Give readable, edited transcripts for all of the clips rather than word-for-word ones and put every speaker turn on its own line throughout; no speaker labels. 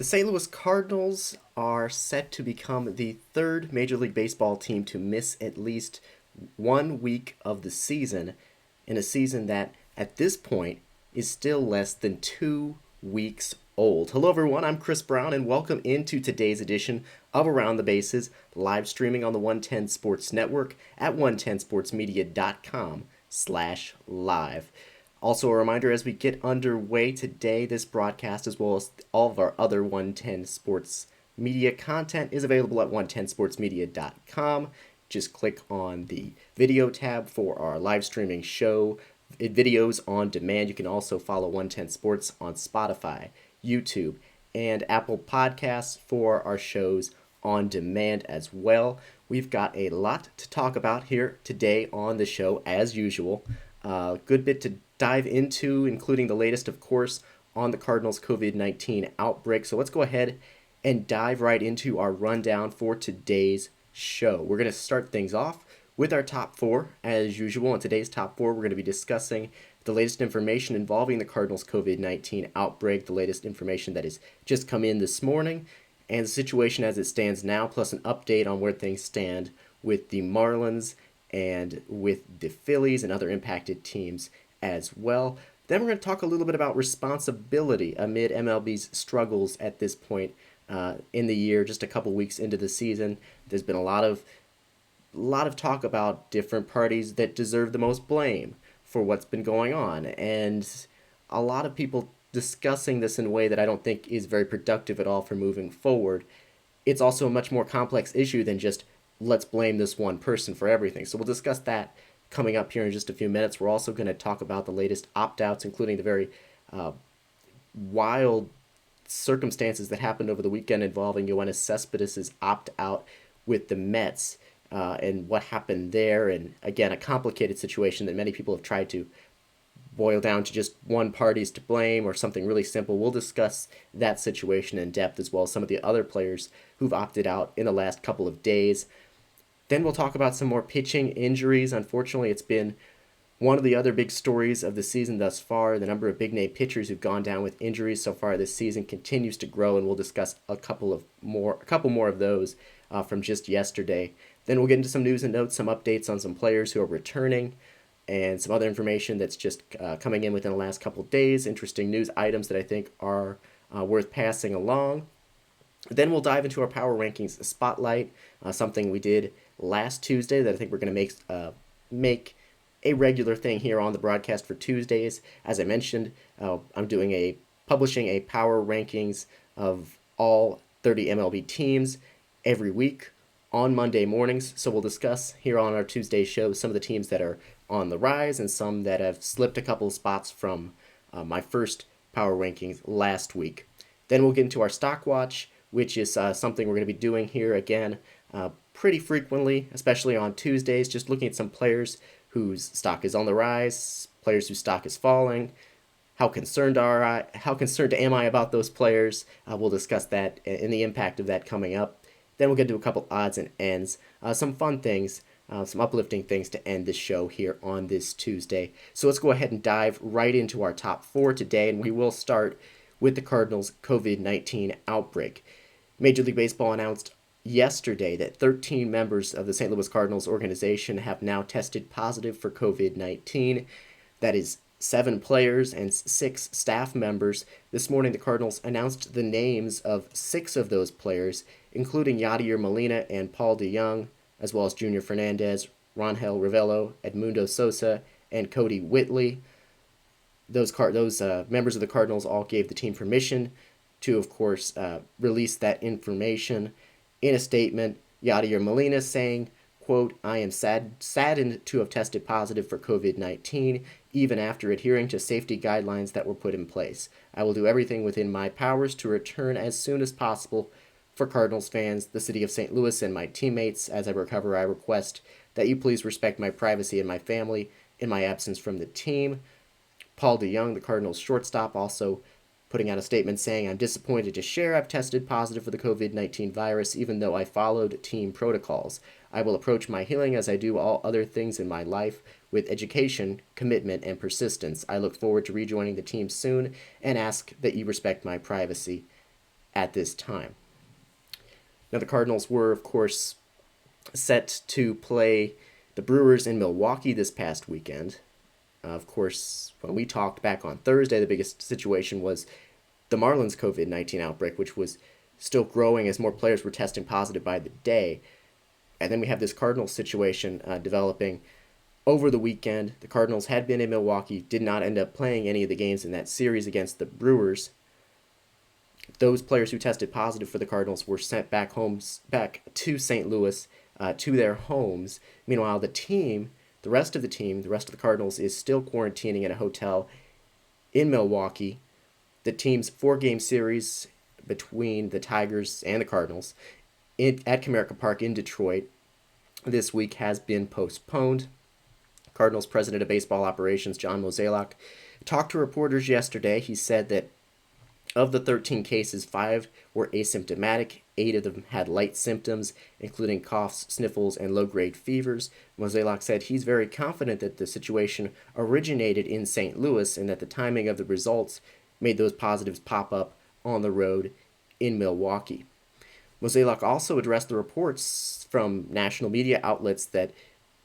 The St. Louis Cardinals are set to become the third Major League Baseball team to miss at least 1 week of the season in a season that, at this point, is still less than 2 weeks old. Hello, everyone. I'm Chris Brown, and welcome into today's edition of Around the Bases, live streaming on the 110 Sports Network at 110sportsmedia.com/live. Also, a reminder as we get underway today, this broadcast, as well as all of our other 110 Sports Media content, is available at 110sportsmedia.com. Just click on the video tab for our live streaming show, videos on demand. You can also follow 110 Sports on Spotify, YouTube, and Apple Podcasts for our shows on demand as well. We've got a lot to talk about here today on the show, as usual. A good bit to dive into, including the latest, of course, on the Cardinals COVID-19 outbreak. So let's go ahead and dive right into our rundown for today's show. We're going to start things off with our top four, as usual. In today's top four, we're going to be discussing the latest information involving the Cardinals COVID-19 outbreak, the latest information that has just come in this morning, and the situation as it stands now, plus an update on where things stand with the Marlins and with the Phillies and other impacted teams as well. Then we're going to talk a little bit about responsibility amid MLB's struggles at this point in the year, just a couple weeks into the season. There's been a lot of talk about different parties that deserve the most blame for what's been going on, and a lot of people discussing this in a way that I don't think is very productive at all for moving forward. It's also a much more complex issue than just let's blame this one person for everything. So we'll discuss that coming up here in just a few minutes. We're also going to talk about the latest opt-outs, including the very wild circumstances that happened over the weekend involving Yoenis Cespedes' opt-out with the Mets and what happened there. And again, a complicated situation that many people have tried to boil down to just one party's to blame or something really simple. We'll discuss that situation in depth, as well as some of the other players who've opted out in the last couple of days. Then we'll talk about some more pitching injuries. Unfortunately, it's been one of the other big stories of the season thus far. The number of big-name pitchers who've gone down with injuries so far this season continues to grow, and we'll discuss a couple more of those from just yesterday. Then we'll get into some news and notes, some updates on some players who are returning, and some other information that's just coming in within the last couple of days. Interesting news items that I think are worth passing along. Then we'll dive into our Power Rankings Spotlight, something we did last Tuesday that I think we're going to make a regular thing here on the broadcast for Tuesdays. As I mentioned, I'm publishing a Power Rankings of all 30 MLB teams every week on Monday mornings. So we'll discuss here on our Tuesday show some of the teams that are on the rise and some that have slipped a couple of spots from my first Power Rankings last week. Then we'll get into our Stock Watch, which is something we're going to be doing here again pretty frequently, especially on Tuesdays, just looking at some players whose stock is on the rise, players whose stock is falling. How concerned am I about those players? We'll discuss that and the impact of that coming up. Then we'll get to a couple odds and ends, some fun things, some uplifting things to end this show here on this Tuesday. So let's go ahead and dive right into our top four today, and we will start with the Cardinals COVID-19 outbreak. Major League Baseball announced yesterday that 13 members of the St. Louis Cardinals organization have now tested positive for COVID-19. That is 7 players and 6 staff members. This morning, the Cardinals announced the names of 6 of those players, including Yadier Molina and Paul DeJong, as well as Junior Fernandez, Rangel Ravelo, Edmundo Sosa, and Cody Whitley. Those members of the Cardinals all gave the team permission to, of course, release that information. In a statement, Yadier Molina saying, quote, "I am saddened to have tested positive for COVID-19, even after adhering to safety guidelines that were put in place. I will do everything within my powers to return as soon as possible. For Cardinals fans, the city of St. Louis, and my teammates, as I recover, I request that you please respect my privacy and my family in my absence from the team." Paul DeJong, the Cardinals shortstop, also putting out a statement saying, "I'm disappointed to share I've tested positive for the COVID-19 virus, even though I followed team protocols. I will approach my healing as I do all other things in my life, with education, commitment, and persistence. I look forward to rejoining the team soon and ask that you respect my privacy." at this time. Now, the Cardinals were, of course, set to play the Brewers in Milwaukee this past weekend. Of course, when we talked back on Thursday, the biggest situation was the Marlins COVID-19 outbreak, which was still growing as more players were testing positive by the day. And then we have this Cardinals situation developing over the weekend. The Cardinals had been in Milwaukee, did not end up playing any of the games in that series against the Brewers. Those players who tested positive for the Cardinals were sent back to St. Louis, to their homes. Meanwhile, the rest of the Cardinals is still quarantining in a hotel in Milwaukee. The team's 4-game series between the Tigers and the Cardinals at Comerica Park in Detroit this week has been postponed. Cardinals President of Baseball Operations John Mozeliak talked to reporters yesterday. He said that of the 13 cases, 5 were asymptomatic. 8 of them had light symptoms, including coughs, sniffles, and low-grade fevers. Mozeliak said he's very confident that the situation originated in St. Louis and that the timing of the results made those positives pop up on the road in Milwaukee. Mozeliak also addressed the reports from national media outlets that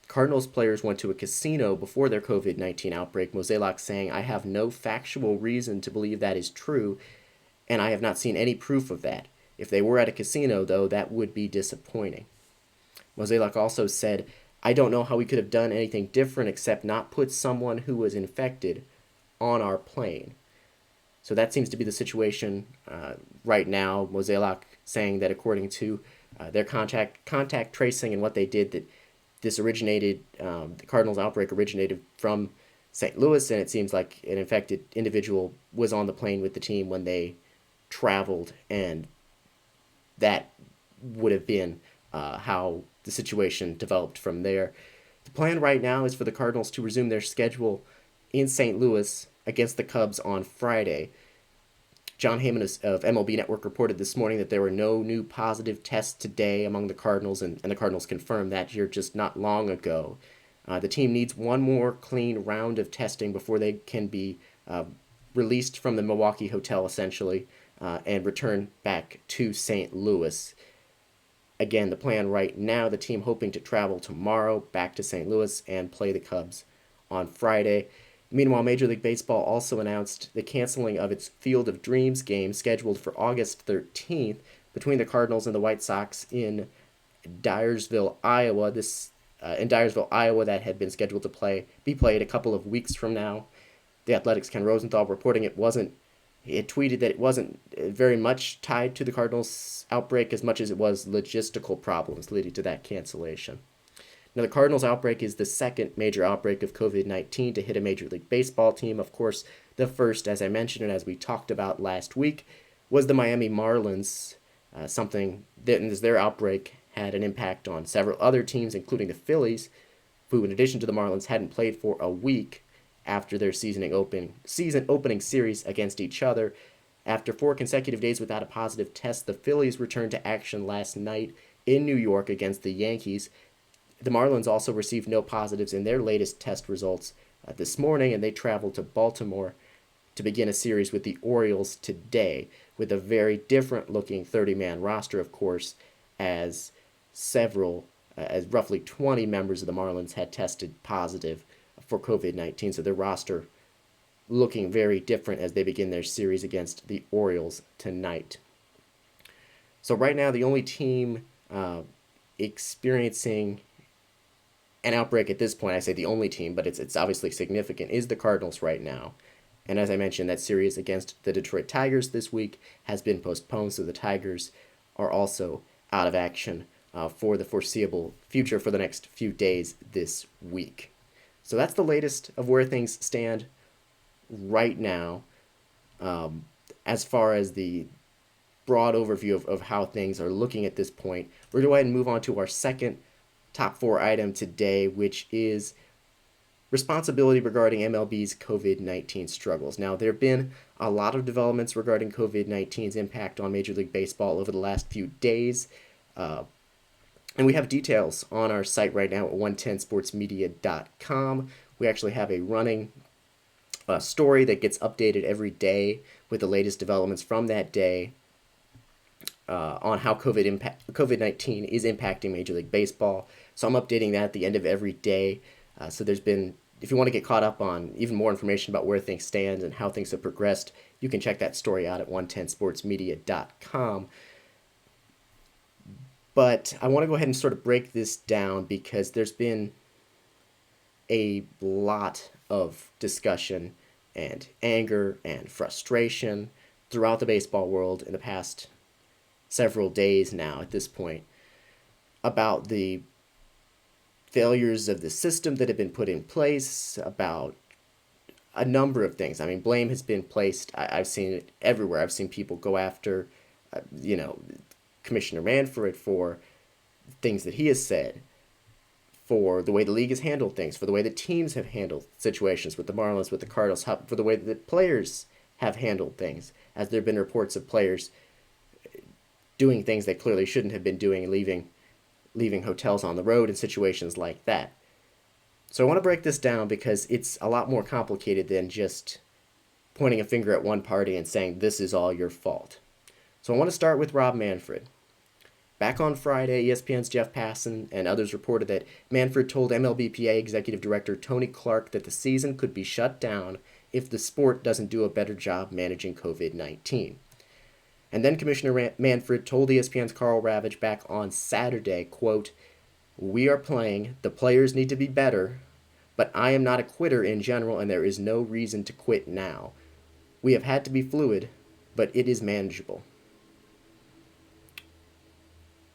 Cardinals players went to a casino before their COVID-19 outbreak. Mozeliak saying, "I have no factual reason to believe that is true, and I have not seen any proof of that. If they were at a casino, though, that would be disappointing." Mozeliak also said, "I don't know how we could have done anything different except not put someone who was infected on our plane." So that seems to be the situation right now. Mozeliak saying that according to their contact tracing and what they did, that this originated, the Cardinals outbreak originated from St. Louis, and it seems like an infected individual was on the plane with the team when they traveled, and that would have been how the situation developed from there. The plan right now is for the Cardinals to resume their schedule in St. Louis against the Cubs on Friday. John Heyman of MLB Network reported this morning that there were no new positive tests today among the Cardinals, and the Cardinals confirmed that here just not long ago. The team needs one more clean round of testing before they can be released from the Milwaukee hotel, essentially, and return back to St. Louis. Again, the plan right now, the team hoping to travel tomorrow back to St. Louis and play the Cubs on Friday. Meanwhile, Major League Baseball also announced the canceling of its Field of Dreams game scheduled for August 13th between the Cardinals and the White Sox in Dyersville, Iowa. In Dyersville, Iowa, that had been scheduled to be played a couple of weeks from now. The Athletics' Ken Rosenthal reporting it tweeted that it wasn't very much tied to the Cardinals outbreak as much as it was logistical problems leading to that cancellation. Now, the Cardinals outbreak is the second major outbreak of COVID-19 to hit a Major League Baseball team. Of course, the first, as I mentioned and as we talked about last week, was the Miami Marlins, something that, as their outbreak had an impact on several other teams, including the Phillies, who, in addition to the Marlins, hadn't played for a week after their season opening series against each other. After 4 consecutive days without a positive test, the Phillies returned to action last night in New York against the Yankees. The Marlins also received no positives in their latest test results this morning, and they traveled to Baltimore to begin a series with the Orioles today, with a very different-looking 30-man roster, of course, as roughly 20 members of the Marlins had tested positive for COVID-19, so their roster looking very different as they begin their series against the Orioles tonight. So right now, the only team experiencing an outbreak at this point, I say the only team, but it's obviously significant, is the Cardinals right now. And as I mentioned, that series against the Detroit Tigers this week has been postponed, so the Tigers are also out of action for the foreseeable future for the next few days this week. So that's the latest of where things stand right now. As far as the broad overview of how things are looking at this point, we're going to go ahead and move on to our second top 4 item today, which is responsibility regarding MLB's COVID-19 struggles. Now, there have been a lot of developments regarding COVID-19's impact on Major League Baseball over the last few days, and we have details on our site right now at 110sportsmedia.com. We actually have a running story that gets updated every day with the latest developments from that day. on how COVID-19 is impacting Major League Baseball. So I'm updating that at the end of every day. So there's been, if you want to get caught up on even more information about where things stand and how things have progressed, you can check that story out at 110sportsmedia.com. But I want to go ahead and sort of break this down because there's been a lot of discussion and anger and frustration throughout the baseball world in the past several days now at this point about the failures of the system that have been put in place, about a number of things. I mean, blame has been placed. I've seen it everywhere. I've seen people go after, Commissioner Manfred for things that he has said, for the way the league has handled things, for the way the teams have handled situations with the Marlins, with the Cardinals, for the way that the players have handled things, as there have been reports of players doing things they clearly shouldn't have been doing, leaving hotels on the road in situations like that. So I want to break this down because it's a lot more complicated than just pointing a finger at one party and saying this is all your fault. So I want to start with Rob Manfred. Back on Friday, ESPN's Jeff Passan and others reported that Manfred told MLBPA Executive Director Tony Clark that the season could be shut down if the sport doesn't do a better job managing COVID-19. And then Commissioner Manfred told ESPN's Carl Ravage back on Saturday, quote, "We are playing, the players need to be better, but I am not a quitter in general and there is no reason to quit now. We have had to be fluid, but it is manageable."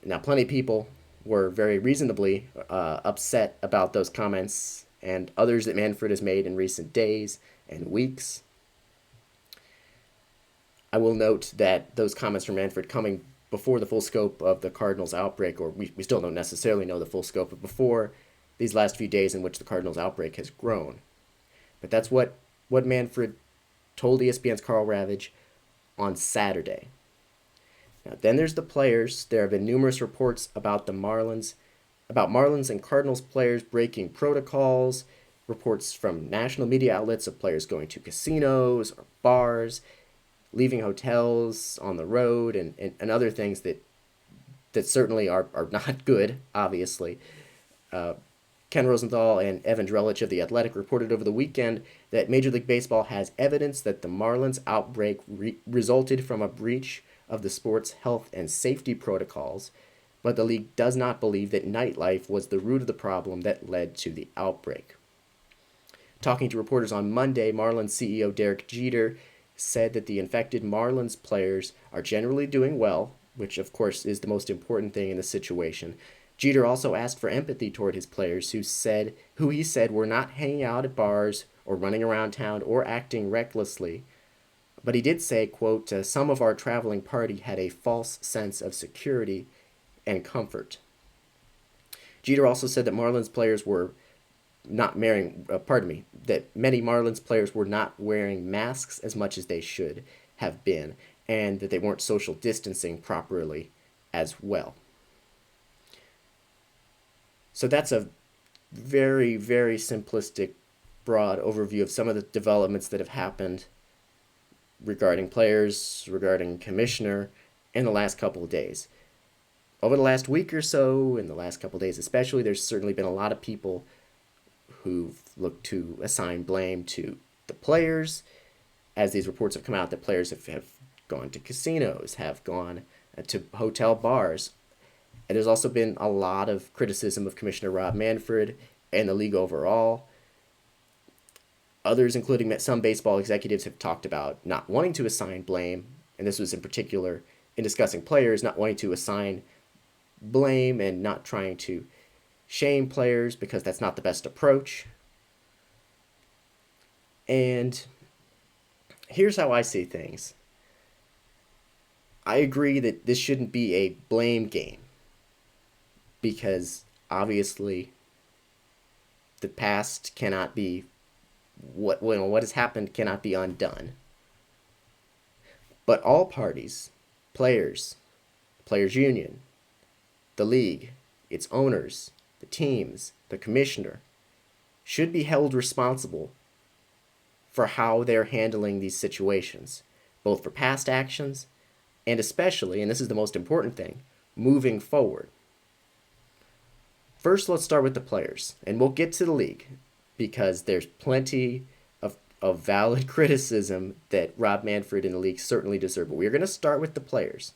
Now, plenty of people were very reasonably upset about those comments and others that Manfred has made in recent days and weeks. I will note that those comments from Manfred coming before the full scope of the Cardinals outbreak, or we still don't necessarily know the full scope, but before these last few days in which the Cardinals outbreak has grown. But that's what Manfred told ESPN's Carl Ravage on Saturday. Now, then there's the players. There have been numerous reports about Marlins and Cardinals players breaking protocols, reports from national media outlets of players going to casinos or bars, leaving hotels on the road, and other things that certainly are not good, obviously. Ken Rosenthal and Evan Drellich of The Athletic reported over the weekend that Major League Baseball has evidence that the Marlins outbreak resulted from a breach of the sport's health and safety protocols, but the league does not believe that nightlife was the root of the problem that led to the outbreak. Talking to reporters on Monday, Marlins CEO Derek Jeter said that the infected Marlins players are generally doing well, which of course is the most important thing in the situation. Jeter also asked for empathy toward his players who he said were not hanging out at bars or running around town or acting recklessly. But he did say, quote, "Some of our traveling party had a false sense of security and comfort." Jeter also said that Marlins players were not wearing, that many Marlins players were not wearing masks as much as they should have been, and that they weren't social distancing properly as well. So that's a very, very simplistic, broad overview of some of the developments that have happened regarding players, regarding commissioner, in the last couple of days. Over the last week or so, in the last couple of days especially, there's certainly been a lot of people who've looked to assign blame to the players, as these reports have come out that players have gone to casinos, have gone to hotel bars. And there's also been a lot of criticism of Commissioner Rob Manfred and the league overall. Others, including some baseball executives, have talked about not wanting to assign blame, and this was in particular in discussing players, not wanting to assign blame and not trying to shame players because that's not the best approach. And here's how I see things. I agree that this shouldn't be a blame game because obviously the past cannot be what has happened cannot be undone. But all parties, players union, the league, its owners, the teams, the commissioner, should be held responsible for how they're handling these situations, both for past actions And especially, and this is the most important thing, moving forward. First, let's start with the players, and we'll get to the league because there's plenty of valid criticism that Rob Manfred and the league certainly deserve. But we're going to start with the players.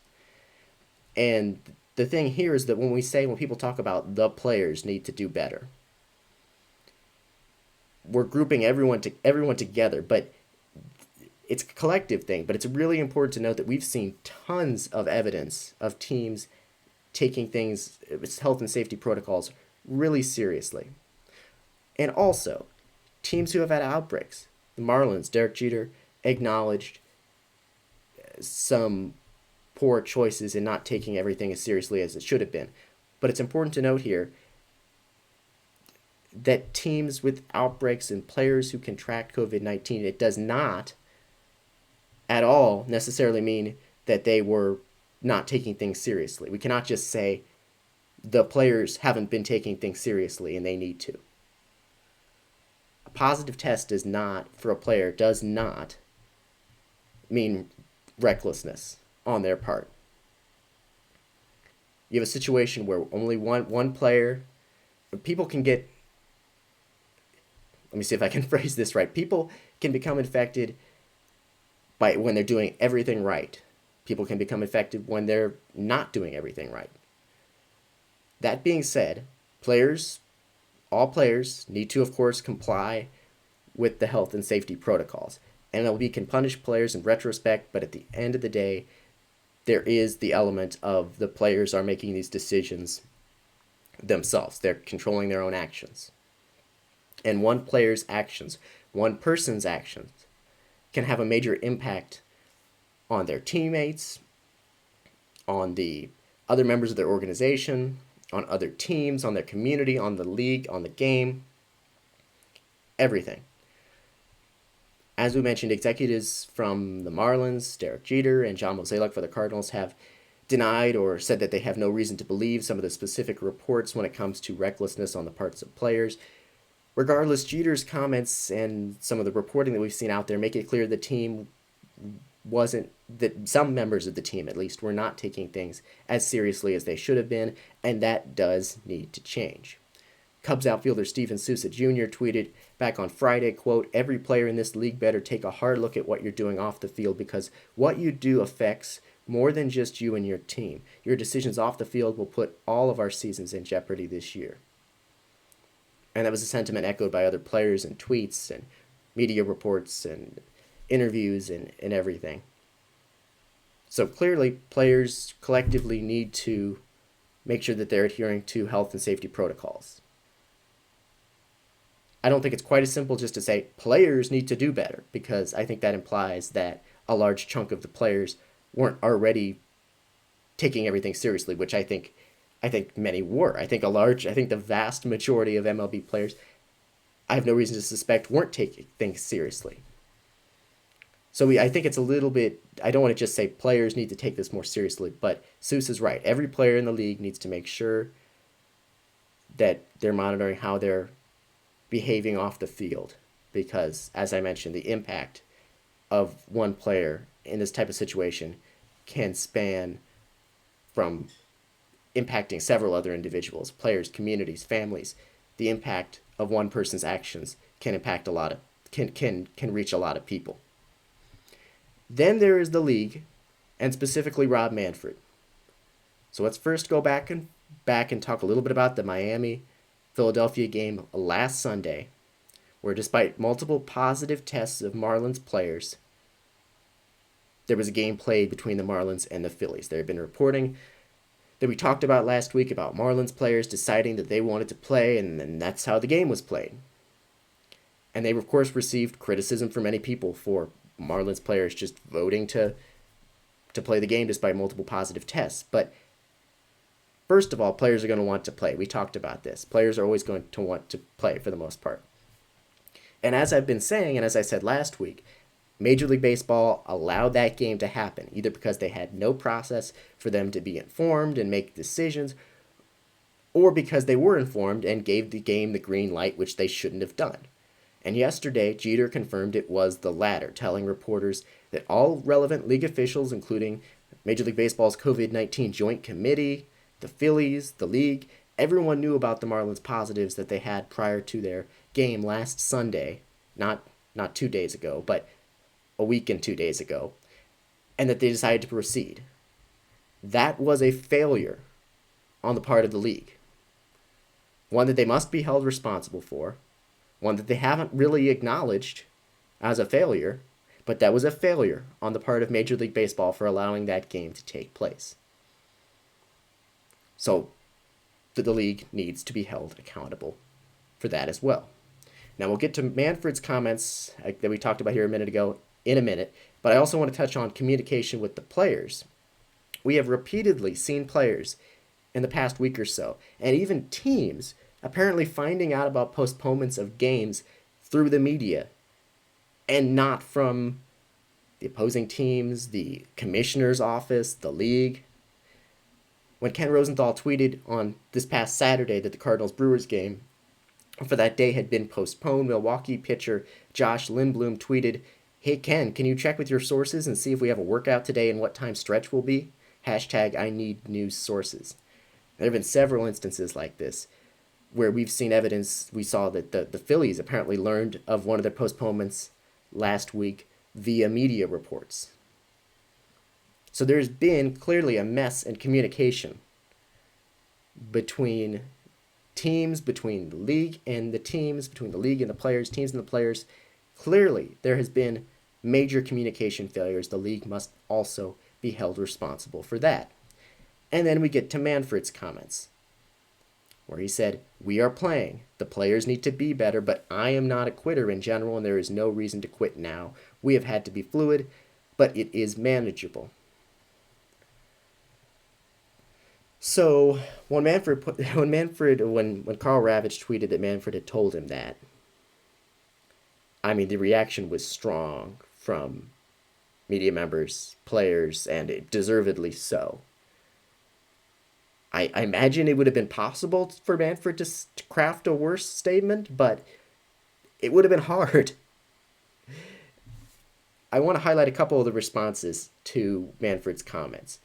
And the thing here is that when people talk about the players need to do better, we're grouping everyone together, but it's a collective thing. But it's really important to note that we've seen tons of evidence of teams taking things, health and safety protocols, really seriously. And also, teams who have had outbreaks. The Marlins, Derek Jeter, acknowledged some poor choices in not taking everything as seriously as it should have been. But it's important to note here that teams with outbreaks and players who contract COVID-19, it does not at all necessarily mean that they were not taking things seriously. We cannot just say the players haven't been taking things seriously and they need to. A positive test for a player does not mean recklessness on their part. You have a situation where only one player, people can get, let me see if I can phrase this right. People can become infected when they're doing everything right. People can become infected when they're not doing everything right. That being said, all players need to, of course, comply with the health and safety protocols. MLB can punish players in retrospect, but at the end of the day, there is the element of the players are making these decisions themselves. They're controlling their own actions. And one person's actions, can have a major impact on their teammates, on the other members of their organization, on other teams, on their community, on the league, on the game, everything. As we mentioned, executives from the Marlins, Derek Jeter and John Mozeliak for the Cardinals, have denied or said that they have no reason to believe some of the specific reports when it comes to recklessness on the parts of players. Regardless, Jeter's comments and some of the reporting that we've seen out there make it clear that some members of the team at least were not taking things as seriously as they should have been, and that does need to change. Cubs outfielder Steven Souza Jr. tweeted back on Friday, quote, "Every player in this league better take a hard look at what you're doing off the field because what you do affects more than just you and your team. Your decisions off the field will put all of our seasons in jeopardy this year." And that was a sentiment echoed by other players and tweets and media reports and interviews and everything. So clearly, players collectively need to make sure that they're adhering to health and safety protocols. I don't think it's quite as simple just to say players need to do better, because I think that implies that a large chunk of the players weren't already taking everything seriously, which I think many were. I think the vast majority of MLB players, I have no reason to suspect, weren't taking things seriously. So I think it's a little bit, I don't want to just say players need to take this more seriously, but Seuss is right. Every player in the league needs to make sure that they're monitoring how they're behaving off the field, because, as I mentioned, the impact of one player in this type of situation can span from impacting several other individuals, players, communities, families. The impact of one person's actions can impact can reach a lot of people. Then there is the league, and specifically Rob Manfred. So let's first go back and talk a little bit about the Miami-Philadelphia game last Sunday, where despite multiple positive tests of Marlins players, there was a game played between the Marlins and the Phillies. There had been reporting that we talked about last week about Marlins players deciding that they wanted to play, and then that's how the game was played. And they, of course, received criticism from many people for Marlins players just voting to play the game despite multiple positive tests. But first of all, players are going to want to play. We talked about this. Players are always going to want to play for the most part. And as I've been saying, and as I said last week, Major League Baseball allowed that game to happen, either because they had no process for them to be informed and make decisions, or because they were informed and gave the game the green light, which they shouldn't have done. And yesterday, Jeter confirmed it was the latter, telling reporters that all relevant league officials, including Major League Baseball's COVID-19 joint committee, the Phillies, the league, everyone knew about the Marlins positives that they had prior to their game last Sunday, not 2 days ago, but a week and 2 days ago, and that they decided to proceed. That was a failure on the part of the league. One that they must be held responsible for, one that they haven't really acknowledged as a failure, but that was a failure on the part of Major League Baseball for allowing that game to take place. So the league needs to be held accountable for that as well. Now we'll get to Manfred's comments that we talked about here a minute ago in a minute, but I also want to touch on communication with the players. We have repeatedly seen players in the past week or so, and even teams apparently finding out about postponements of games through the media and not from the opposing teams, the commissioner's office, the league. When Ken Rosenthal tweeted on this past Saturday that the Cardinals-Brewers game for that day had been postponed, Milwaukee pitcher Josh Lindblom tweeted, "Hey Ken, can you check with your sources and see if we have a workout today and what time stretch will be? Hashtag I need news sources." There have been several instances like this where we've seen evidence. We saw that the Phillies apparently learned of one of their postponements last week via media reports. So there's been clearly a mess in communication between teams, between the league and the teams, between the league and the players, teams and the players. Clearly, there has been major communication failures. The league must also be held responsible for that. And then we get to Manfred's comments, where he said, "We are playing. The players need to be better, but I am not a quitter in general, and there is no reason to quit now. We have had to be fluid, but it is manageable." So when Carl Ravitch tweeted that Manfred had told him that, I mean, the reaction was strong from media members, players, and deservedly so. I imagine it would have been possible for Manfred to craft a worse statement, but it would have been hard. I want to highlight a couple of the responses to Manfred's comments.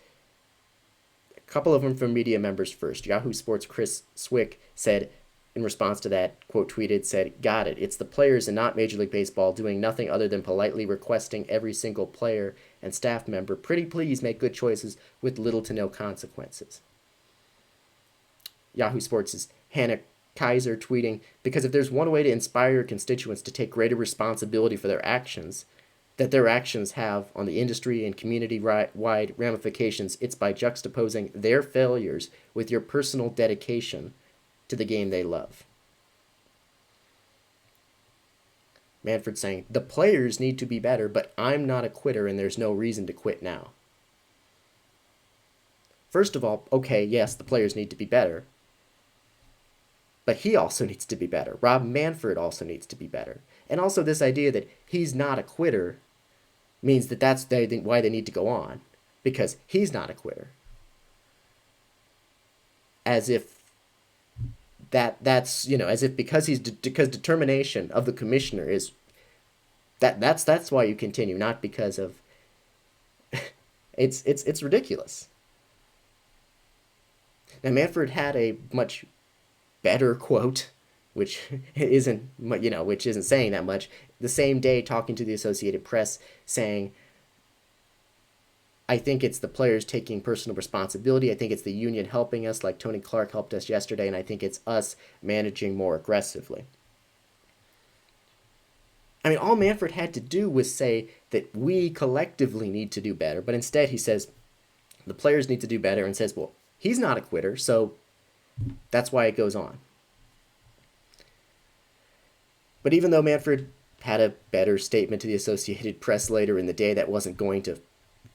A couple of them from media members first. Yahoo Sports' Chris Swick said, in response to that, quote tweeted, said, "Got it. It's the players and not Major League Baseball doing nothing other than politely requesting every single player and staff member pretty please make good choices with little to no consequences." Yahoo Sports' Hannah Kaiser tweeting, "Because if there's one way to inspire your constituents to take greater responsibility for their actions, that their actions have on the industry and community-wide ramifications, it's by juxtaposing their failures with your personal dedication to the game they love." Manfred saying, "The players need to be better, but I'm not a quitter and there's no reason to quit now." First of all, okay, yes, the players need to be better, but he also needs to be better. Rob Manfred also needs to be better. And also this idea that he's not a quitter means that that's why they need to go on, because he's not a quitter. As if that's as if because because determination of the commissioner is that's why you continue, not because of it's ridiculous. Now Manfred had a much better quote, which isn't saying that much, the same day talking to the Associated Press, saying, "I think it's the players taking personal responsibility. I think it's the union helping us like Tony Clark helped us yesterday, and I think it's us managing more aggressively." I mean, all Manfred had to do was say that we collectively need to do better, but instead he says the players need to do better and says, well, he's not a quitter, so that's why it goes on. But even though Manfred had a better statement to the Associated Press later in the day that wasn't going to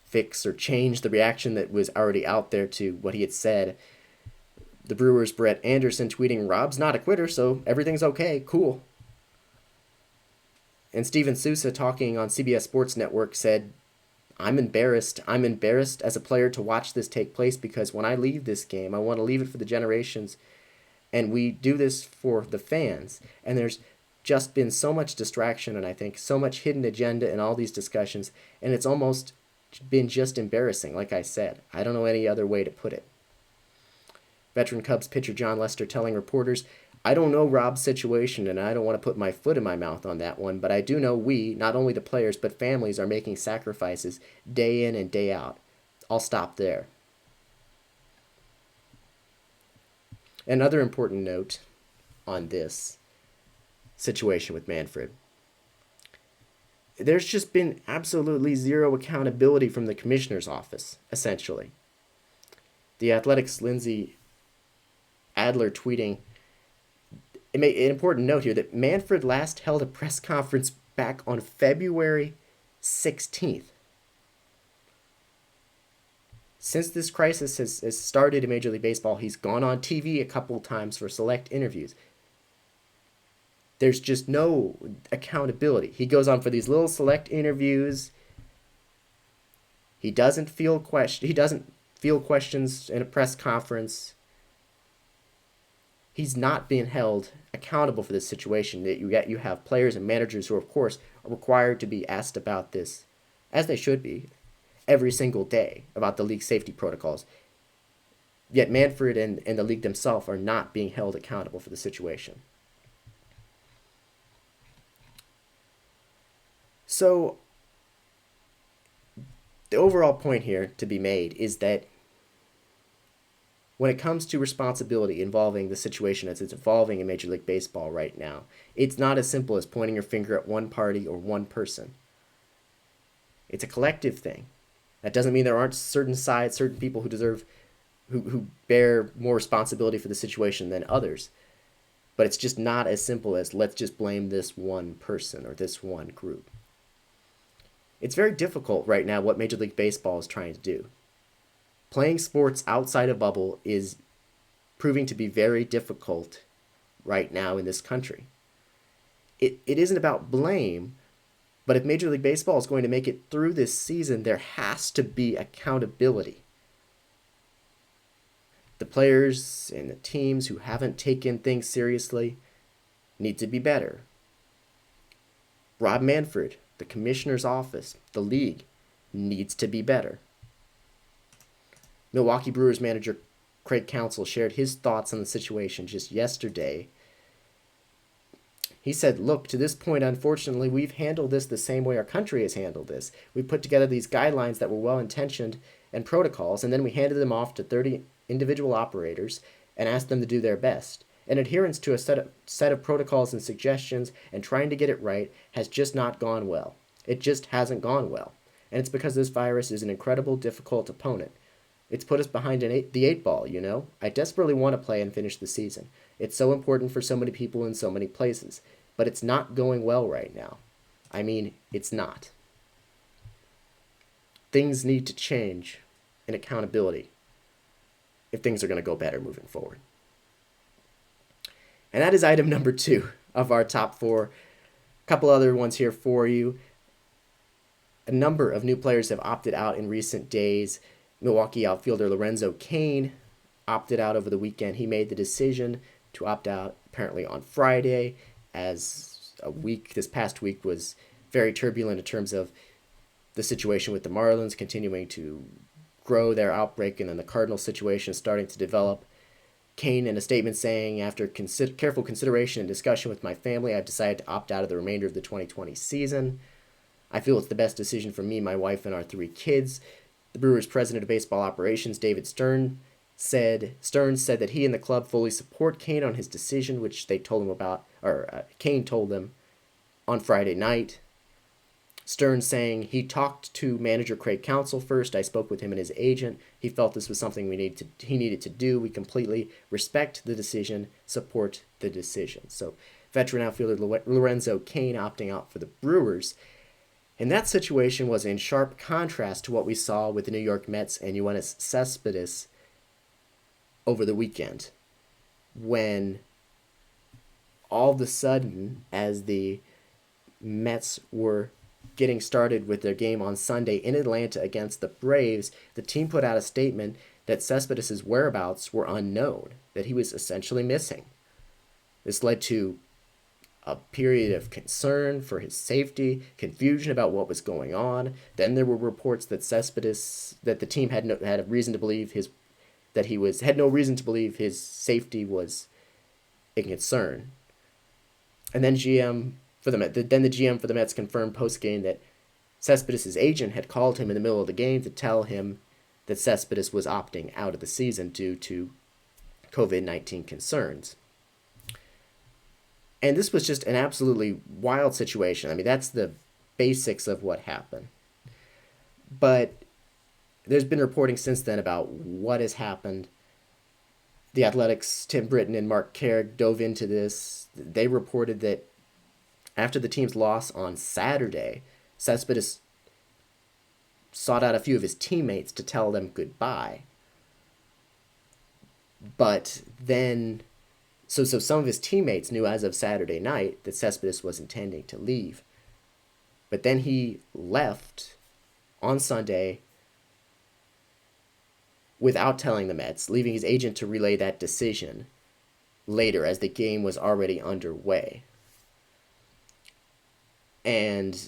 fix or change the reaction that was already out there to what he had said, the Brewers' Brett Anderson tweeting, "Rob's not a quitter, so everything's okay, cool." And Steven Sousa, talking on CBS Sports Network, said, I'm embarrassed as a player to watch this take place, because when I leave this game, I want to leave it for the generations, and we do this for the fans. And there's just been so much distraction, and I think so much hidden agenda in all these discussions, and it's almost been just embarrassing, like I said. I don't know any other way to put it. Veteran Cubs pitcher John Lester telling reporters, I don't know Rob's situation and I don't want to put my foot in my mouth on that one, but I do know we, not only the players, but families are making sacrifices day in and day out. I'll stop there. Another important note on this situation with Manfred. There's just been absolutely zero accountability from the commissioner's office, essentially. The Athletic's Lindsay Adler tweeting, it made an important note here that Manfred last held a press conference back on February 16th. Since this crisis has started in Major League Baseball, he's gone on TV a couple times for select interviews. There's just no accountability. He goes on for these little select interviews. He doesn't field questions in a press conference. He's not being held accountable for this situation. That you have players and managers who, of course, are required to be asked about this, as they should be, every single day about the league safety protocols. Yet Manfred and the league themselves are not being held accountable for the situation. So the overall point here to be made is that when it comes to responsibility involving the situation as it's evolving in Major League Baseball right now, it's not as simple as pointing your finger at one party or one person. It's a collective thing. That doesn't mean there aren't certain sides, certain people who bear more responsibility for the situation than others. But it's just not as simple as let's just blame this one person or this one group. It's very difficult right now what Major League Baseball is trying to do. Playing sports outside a bubble is proving to be very difficult right now in this country. It isn't about blame, but if Major League Baseball is going to make it through this season, there has to be accountability. The players and the teams who haven't taken things seriously need to be better. Rob Manfred, the commissioner's office, the league, needs to be better. Milwaukee Brewers manager Craig Counsell shared his thoughts on the situation just yesterday. He said, look, to this point, unfortunately, we've handled this the same way our country has handled this. We put together these guidelines that were well-intentioned and protocols, and then we handed them off to 30 individual operators and asked them to do their best. And adherence to a set of protocols and suggestions and trying to get it right has just not gone well. It just hasn't gone well. And it's because this virus is an incredible, difficult opponent. It's put us behind the eight ball, you know? I desperately want to play and finish the season. It's so important for so many people in so many places. But it's not going well right now. I mean, it's not. Things need to change in accountability if things are going to go better moving forward. And that is item number 2 of our top 4. A couple other ones here for you. A number of new players have opted out in recent days. Milwaukee outfielder Lorenzo Cain opted out over the weekend. He made the decision to opt out apparently on Friday, as this past week was very turbulent in terms of the situation with the Marlins continuing to grow their outbreak and then the Cardinals situation starting to develop. Cain in a statement saying, after careful consideration and discussion with my family, I've decided to opt out of the remainder of the 2020 season. I feel it's the best decision for me, my wife, and our 3 kids. The Brewers' president of baseball operations, David Stearns said that he and the club fully support Cain on his decision, which they told him about, Cain told them on Friday night. Stearns saying he talked to manager Craig Counsell first. I spoke with him and his agent. He felt this was something he needed to do. We completely respect the decision, support the decision. So veteran outfielder Lorenzo Cain opting out for the Brewers. And that situation was in sharp contrast to what we saw with the New York Mets and Yoenis Cespedes over the weekend, when all of a sudden, as the Mets were getting started with their game on Sunday in Atlanta against the Braves, the team put out a statement that Cespedes' whereabouts were unknown, that he was essentially missing. This led to a period of concern for his safety, confusion about what was going on. Then there were reports that that the team had a reason to believe had no reason to believe his safety was a concern. And then the GM for the Mets confirmed post game that Cespedes' agent had called him in the middle of the game to tell him that Cespedes was opting out of the season due to COVID-19 concerns. And this was just an absolutely wild situation. I mean, that's the basics of what happened. But there's been reporting since then about what has happened. The Athletics' Tim Britton and Mark Carrick dove into this. They reported that after the team's loss on Saturday, Cespedes sought out a few of his teammates to tell them goodbye. But then, so some of his teammates knew as of Saturday night that Cespedes was intending to leave. But then he left on Sunday without telling the Mets, leaving his agent to relay that decision later as the game was already underway. And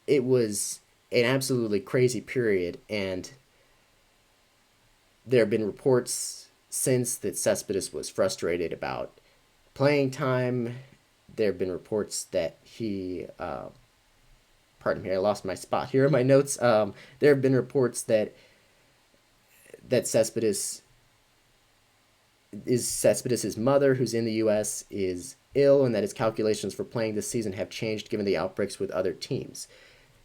it was an absolutely crazy period, and there have been reports since that Cespedes was frustrated about playing time. There have been reports that he, pardon me, I lost my spot here in my notes. There have been reports that Cespedes' mother, who's in the U.S., is ill, and that his calculations for playing this season have changed given the outbreaks with other teams.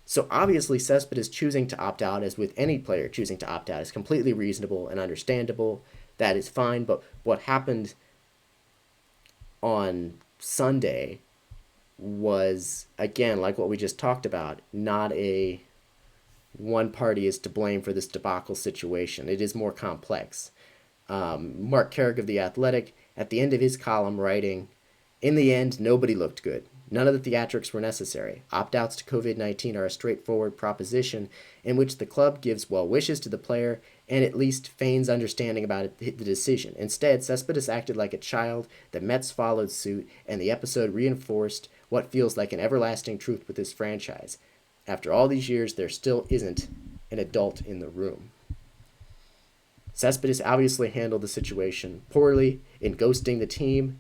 So obviously Cespedes choosing to opt out, as with any player choosing to opt out, is completely reasonable and understandable. That is fine. But what happened on Sunday was, again, like what we just talked about, not a one party is to blame for this debacle situation. It is more complex. Mark Carrick of The Athletic, at the end of his column, writing, "In the end, nobody looked good. None of the theatrics were necessary. Opt-outs to COVID-19 are a straightforward proposition in which the club gives well wishes to the player and at least feigns understanding about the decision. Instead, Cespedes acted like a child, the Mets followed suit, and the episode reinforced what feels like an everlasting truth with this franchise. After all these years, there still isn't an adult in the room." Cespedes obviously handled the situation poorly in ghosting the team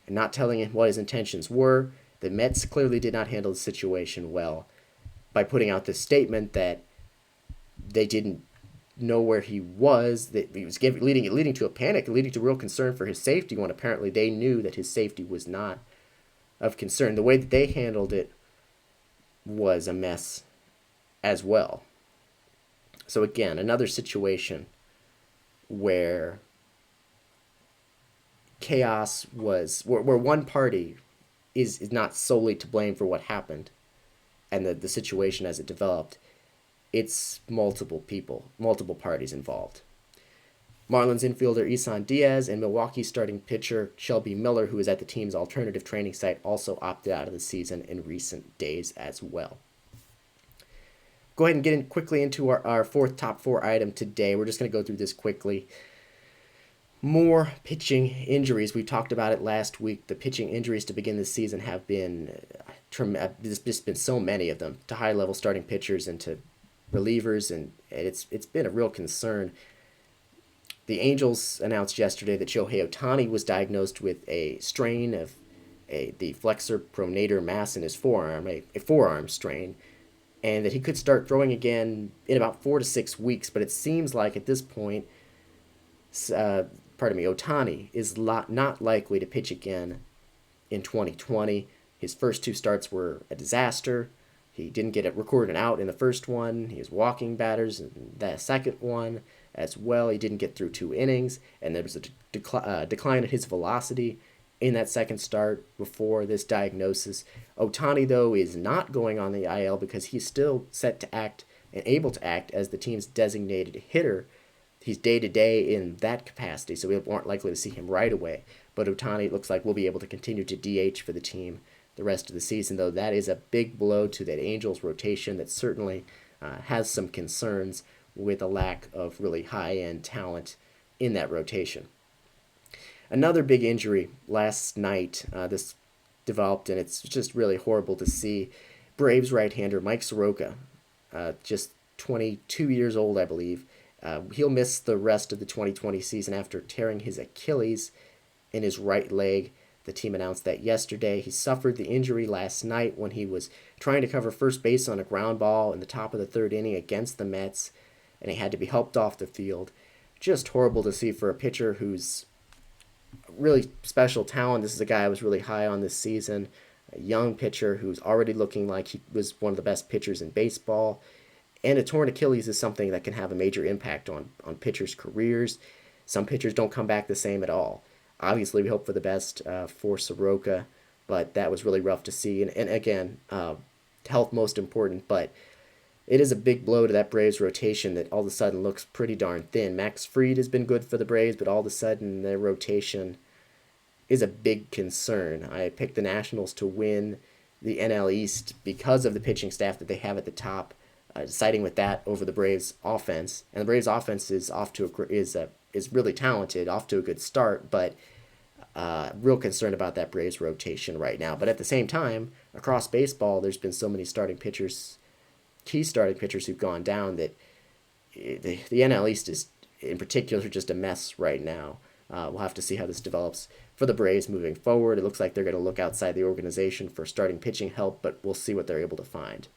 and not telling him what his intentions were. The Mets clearly did not handle the situation well by putting out this statement that they didn't know where he was, that he was leading to a panic, leading to real concern for his safety, when apparently they knew that his safety was not of concern. The way that they handled it was a mess as well. So again, another situation where chaos was, where one party is not solely to blame for what happened and the situation as it developed. It's multiple people, multiple parties involved. Marlins infielder Isan Diaz and Milwaukee starting pitcher Shelby Miller, who is at the team's alternative training site, also opted out of the season in recent days as well. Go ahead and get quickly into our fourth top four item today. We're just going to go through this quickly. More pitching injuries. We talked about it last week. The pitching injuries to begin this season have been there's just been so many of them, to high-level starting pitchers and to relievers, and it's been a real concern. The Angels announced yesterday that Shohei Ohtani was diagnosed with a strain of the flexor pronator mass in his forearm, a forearm strain, and that he could start throwing again in about 4 to 6 weeks. But it seems like at this point, Ohtani is not likely to pitch again in 2020. His first two starts were a disaster. He didn't get it recorded out in the first one. He was walking batters in the second one as well. He didn't get through 2 innings, and there was a decline in his velocity in that second start before this diagnosis. Ohtani, though, is not going on the IL because he's still set to act and able to act as the team's designated hitter. He's day-to-day in that capacity, so we aren't likely to see him right away. But Ohtani looks like will be able to continue to DH for the team the rest of the season, though that is a big blow to that Angels rotation that certainly has some concerns with a lack of really high-end talent in that rotation. Another big injury last night, this developed, and it's just really horrible to see. Braves right-hander Mike Soroka, just 22 years old, I believe. He'll miss the rest of the 2020 season after tearing his Achilles in his right leg. The team announced that yesterday. He suffered the injury last night when he was trying to cover first base on a ground ball in the top of the third inning against the Mets, and he had to be helped off the field. Just horrible to see for a pitcher who's really special talent. This is a guy I was really high on this season. A young pitcher who's already looking like he was one of the best pitchers in baseball. And a torn Achilles is something that can have a major impact on pitchers' careers. Some pitchers don't come back the same at all. Obviously, we hope for the best for Soroka, but that was really rough to see. And again, health most important, but it is a big blow to that Braves rotation that all of a sudden looks pretty darn thin. Max Fried has been good for the Braves, but all of a sudden their rotation is a big concern. I picked the Nationals to win the NL East because of the pitching staff that they have at the top, siding with that over the Braves offense. And the Braves offense is is really talented, off to a good start, but real concerned about that Braves rotation right now. But at the same time, across baseball, there's been so many key starting pitchers who've gone down that the NL East is, in particular, just a mess right now. We'll have to see how this develops for the Braves moving forward. It looks like they're going to look outside the organization for starting pitching help, but we'll see what they're able to find.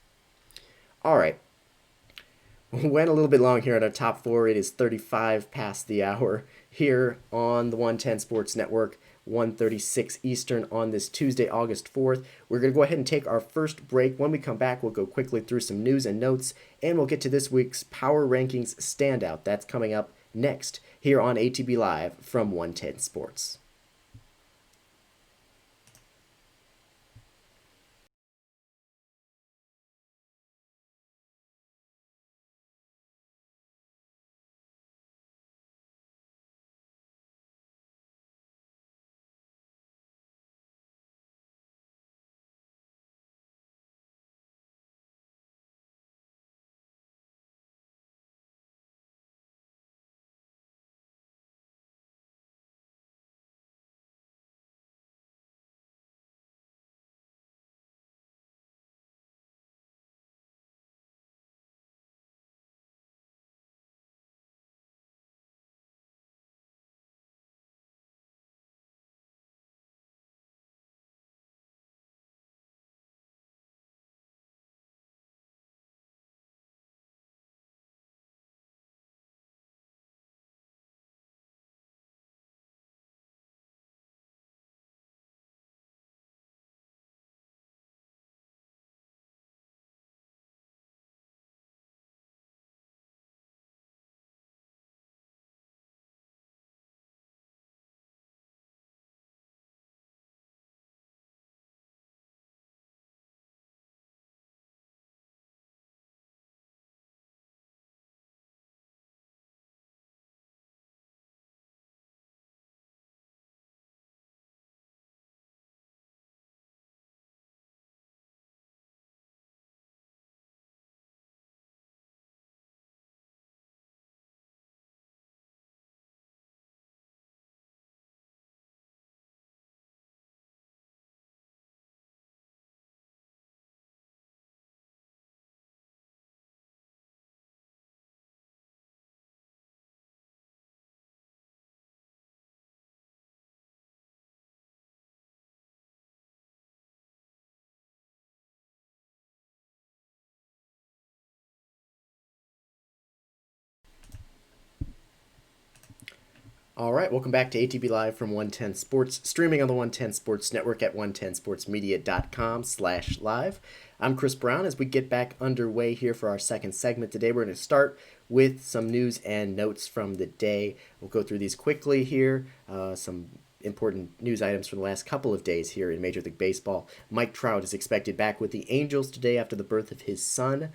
All right. Went a little bit long here on our top four. It is 35 past the hour here on the 110 Sports Network, 1:36 Eastern on this Tuesday, August 4th. We're going to go ahead and take our first break. When we come back, we'll go quickly through some news and notes, and we'll get to this week's Power Rankings Standout. That's coming up next here on ATB Live from 110 Sports. All right, welcome back to ATB Live from 110 Sports, streaming on the 110 Sports Network at 110sportsmedia.com/live. I'm Chris Brown. As we get back underway here for our second segment today, we're going to start with some news and notes from the day. We'll go through these quickly here. Some important news items from the last couple of days here in Major League Baseball. Mike Trout is expected back with the Angels today after the birth of his son.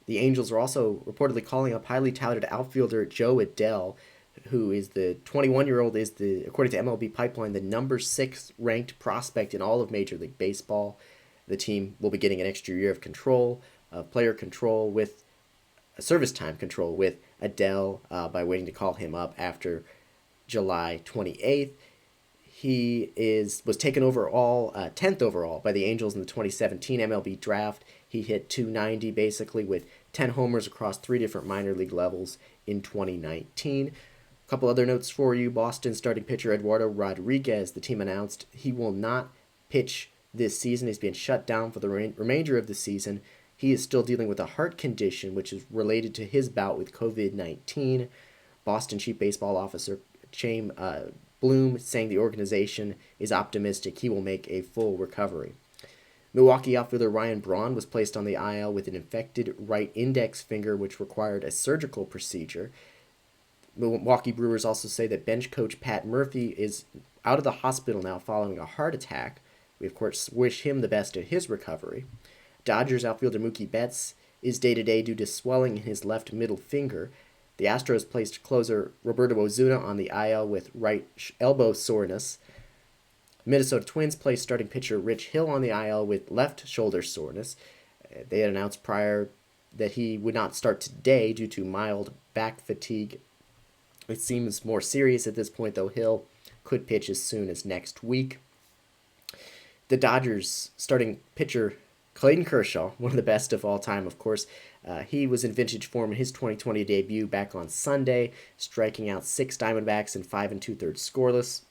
The Angels are also reportedly calling up highly touted outfielder Joe Adell, who is the 21-year-old, is according to MLB Pipeline, the number 6 ranked prospect in all of Major League Baseball. The team will be getting an extra year of control, player control with service time control with Adell by waiting to call him up after July 28th. was taken overall, 10th overall by the Angels in the 2017 MLB draft. He hit 290 basically with 10 homers across 3 different minor league levels in 2019. A couple other notes for you. Boston starting pitcher Eduardo Rodriguez, the team announced he will not pitch this season. He's being shut down for the remainder of the season. He is still dealing with a heart condition, which is related to his bout with COVID-19. Boston Chief Baseball Officer Chaim Bloom saying the organization is optimistic he will make a full recovery. Milwaukee outfielder Ryan Braun was placed on the IL with an infected right index finger, which required a surgical procedure. Milwaukee Brewers also say that bench coach Pat Murphy is out of the hospital now following a heart attack. We, of course, wish him the best in his recovery. Dodgers outfielder Mookie Betts is day-to-day due to swelling in his left middle finger. The Astros placed closer Roberto Osuna on the IL with right elbow soreness. Minnesota Twins placed starting pitcher Rich Hill on the IL with left shoulder soreness. They had announced prior that he would not start today due to mild back fatigue. It seems more serious at this point, though. Hill could pitch as soon as next week. The Dodgers starting pitcher Clayton Kershaw, one of the best of all time, of course. He was in vintage form in his 2020 debut back on Sunday, striking out 6 Diamondbacks and 5 2/3 scoreless.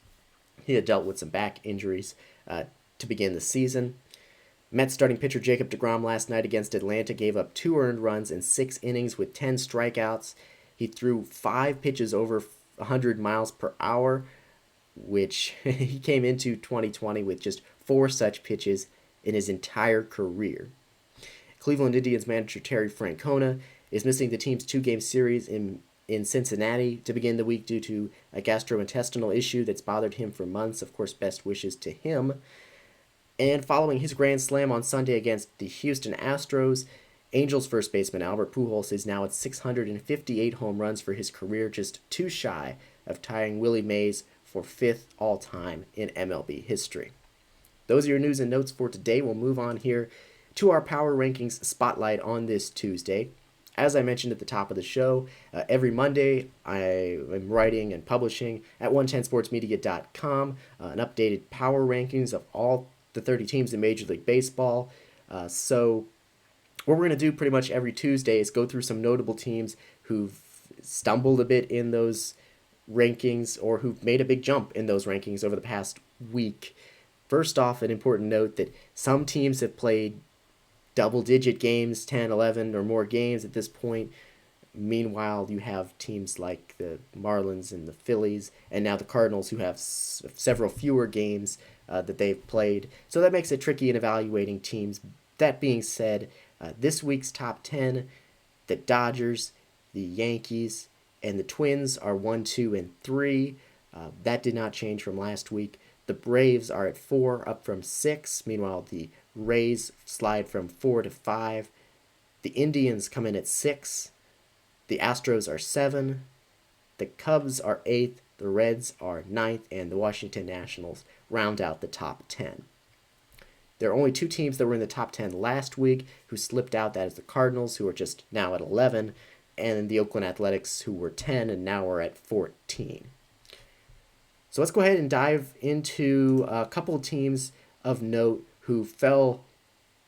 He had dealt with some back injuries to begin the season. Mets starting pitcher Jacob deGrom last night against Atlanta gave up 2 earned runs in 6 innings with 10 strikeouts. He threw 5 pitches over 100 miles per hour, which he came into 2020 with just 4 such pitches in his entire career. Cleveland Indians manager Terry Francona is missing the team's 2-game series in Cincinnati to begin the week due to a gastrointestinal issue that's bothered him for months. Of course, best wishes to him. And following his grand slam on Sunday against the Houston Astros, Angels first baseman Albert Pujols is now at 658 home runs for his career, just 2 shy of tying Willie Mays for 5th all-time in MLB history. Those are your news and notes for today. We'll move on here to our Power Rankings Spotlight on this Tuesday. As I mentioned at the top of the show, every Monday I am writing and publishing at 110sportsmedia.com an updated Power Rankings of all the 30 teams in Major League Baseball. So what we're going to do pretty much every Tuesday is go through some notable teams who've stumbled a bit in those rankings or who've made a big jump in those rankings over the past week. First off, an important note that some teams have played double-digit games, 10, 11, or more games at this point. Meanwhile, you have teams like the Marlins and the Phillies, and now the Cardinals who have several fewer games that they've played. So that makes it tricky in evaluating teams. That being said, this week's top 10, the Dodgers, the Yankees, and the Twins are 1, 2, and 3. That did not change from last week. The Braves are at 4, up from 6. Meanwhile, the Rays slide from 4 to 5. The Indians come in at 6. The Astros are 7. The Cubs are 8th. The Reds are 9th. And the Washington Nationals round out the top 10. There are only 2 teams that were in the top 10 last week who slipped out. That is the Cardinals, who are just now at 11, and the Oakland Athletics, who were 10 and now are at 14. So let's go ahead and dive into a couple of teams of note who fell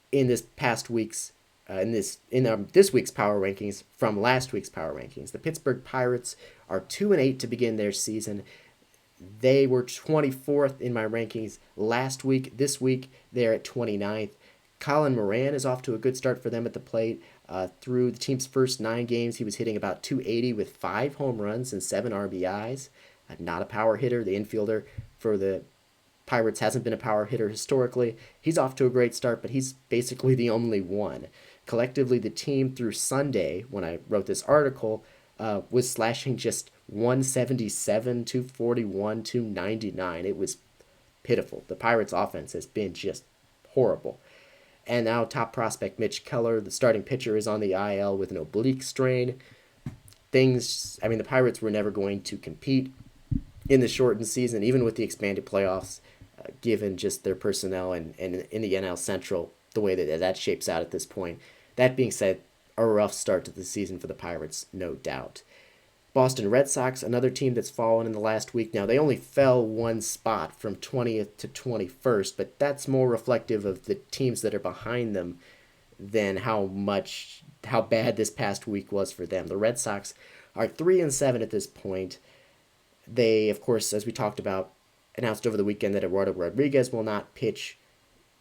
in this past week's this week's power rankings from last week's power rankings. The Pittsburgh Pirates are 2-8 to begin their season. They were 24th in my rankings last week. This week they're at 29th. Colin Moran is off to a good start for them at the plate. Through the team's first 9 games, he was hitting about 280 with 5 home runs and 7 RBIs. Not a power hitter. The infielder for the Pirates hasn't been a power hitter historically. He's off to a great start, but he's basically the only one. Collectively, the team through Sunday, when I wrote this article, was slashing just 177, 241, 299. It was pitiful. The Pirates' offense has been just horrible. And now top prospect Mitch Keller, the starting pitcher, is on the IL with an oblique strain. The Pirates were never going to compete in the shortened season, even with the expanded playoffs, given just their personnel and in the NL Central, the way that shapes out at this point. That being said, a rough start to the season for the Pirates, no doubt. Boston Red Sox, another team that's fallen in the last week. Now, they only fell one spot from 20th to 21st, but that's more reflective of the teams that are behind them than how bad this past week was for them. The Red Sox are 3-7 at this point. They, of course, as we talked about, announced over the weekend that Eduardo Rodriguez will not pitch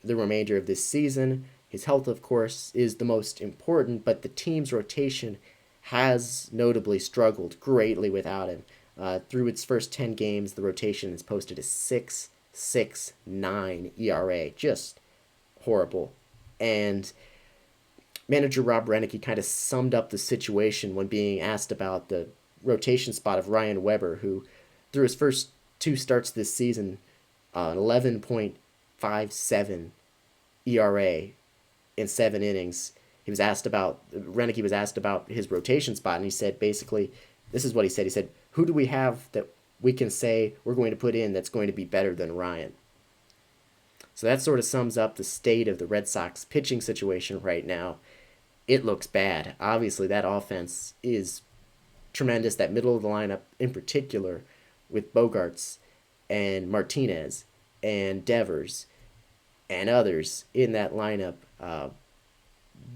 the remainder of this season. His health, of course, is the most important, but the team's rotation has notably struggled greatly without him. Through its first 10 games, the rotation has posted a 6.69 ERA. Just horrible. And manager Rob Renicky kind of summed up the situation when being asked about the rotation spot of Ryan Weber, who through his first two starts this season, an 11.57 ERA in 7 innings. Renicky was asked about his rotation spot, and he said basically, this is what he said. He said, who do we have that we can say we're going to put in that's going to be better than Ryan? So that sort of sums up the state of the Red Sox pitching situation right now. It looks bad. Obviously, that offense is tremendous. That middle of the lineup in particular with Bogarts and Martinez and Devers and others in that lineup.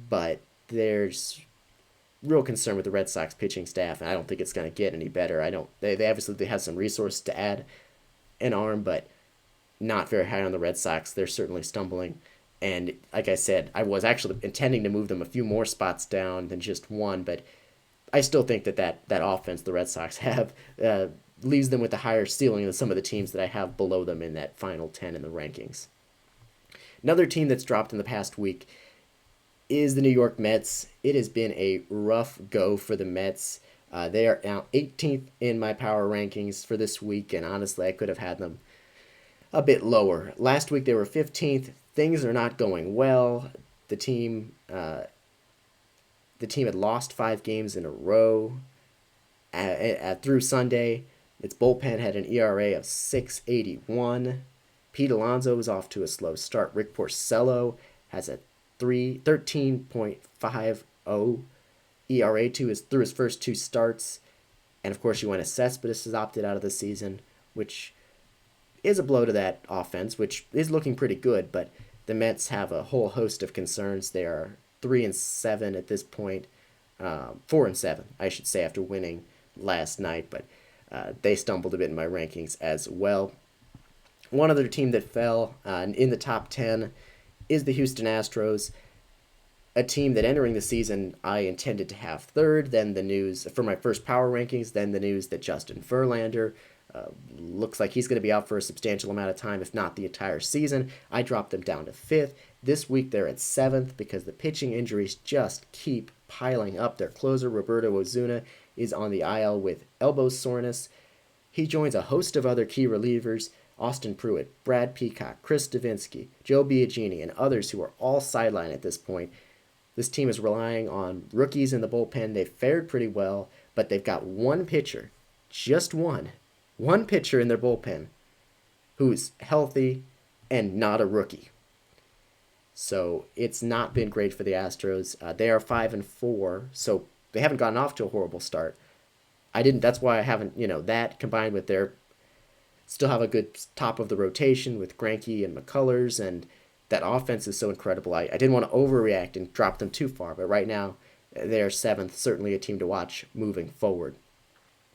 But there's real concern with the Red Sox pitching staff, and I don't think it's going to get any better. They obviously have some resources to add an arm, but not very high on the Red Sox. They're certainly stumbling. And like I said, I was actually intending to move them a few more spots down than just one, but I still think that offense the Red Sox have leaves them with a higher ceiling than some of the teams that I have below them in that final 10 in the rankings. Another team that's dropped in the past week is the New York Mets. It has been a rough go for the Mets. They are now 18th in my power rankings for this week, and honestly, I could have had them a bit lower. Last week they were 15th. Things are not going well. The team had lost 5 games in a row through Sunday. Its bullpen had an ERA of 6.81. Pete Alonso was off to a slow start. Rick Porcello has a 13.50 ERA through his first 2 starts. And of course, Yoenis Cespedes has opted out of the season, which is a blow to that offense, which is looking pretty good. But the Mets have a whole host of concerns. They are 3-7 at this point, 4-7, I should say, after winning last night. But they stumbled a bit in my rankings as well. One other team that fell in the top 10 is the Houston Astros, a team that entering the season I intended to have third. Then the news for my first power rankings, then the news that Justin Verlander looks like he's going to be out for a substantial amount of time, if not the entire season. I dropped them down to 5th. This week they're at 7th because the pitching injuries just keep piling up. Their closer, Roberto Ozuna, is on the IL with elbow soreness. He joins a host of other key relievers, Austin Pruitt, Brad Peacock, Chris Davinsky, Joe Biagini, and others who are all sidelined at this point. This team is relying on rookies in the bullpen. They've fared pretty well, but they've got one pitcher, just one pitcher in their bullpen who's healthy and not a rookie. So it's not been great for the Astros. They are 5-4, so they haven't gotten off to a horrible start. That's why I haven't, that combined with their still have a good top of the rotation with Greinke and McCullers, and that offense is so incredible. I didn't want to overreact and drop them too far, but right now they're 7th, certainly a team to watch moving forward.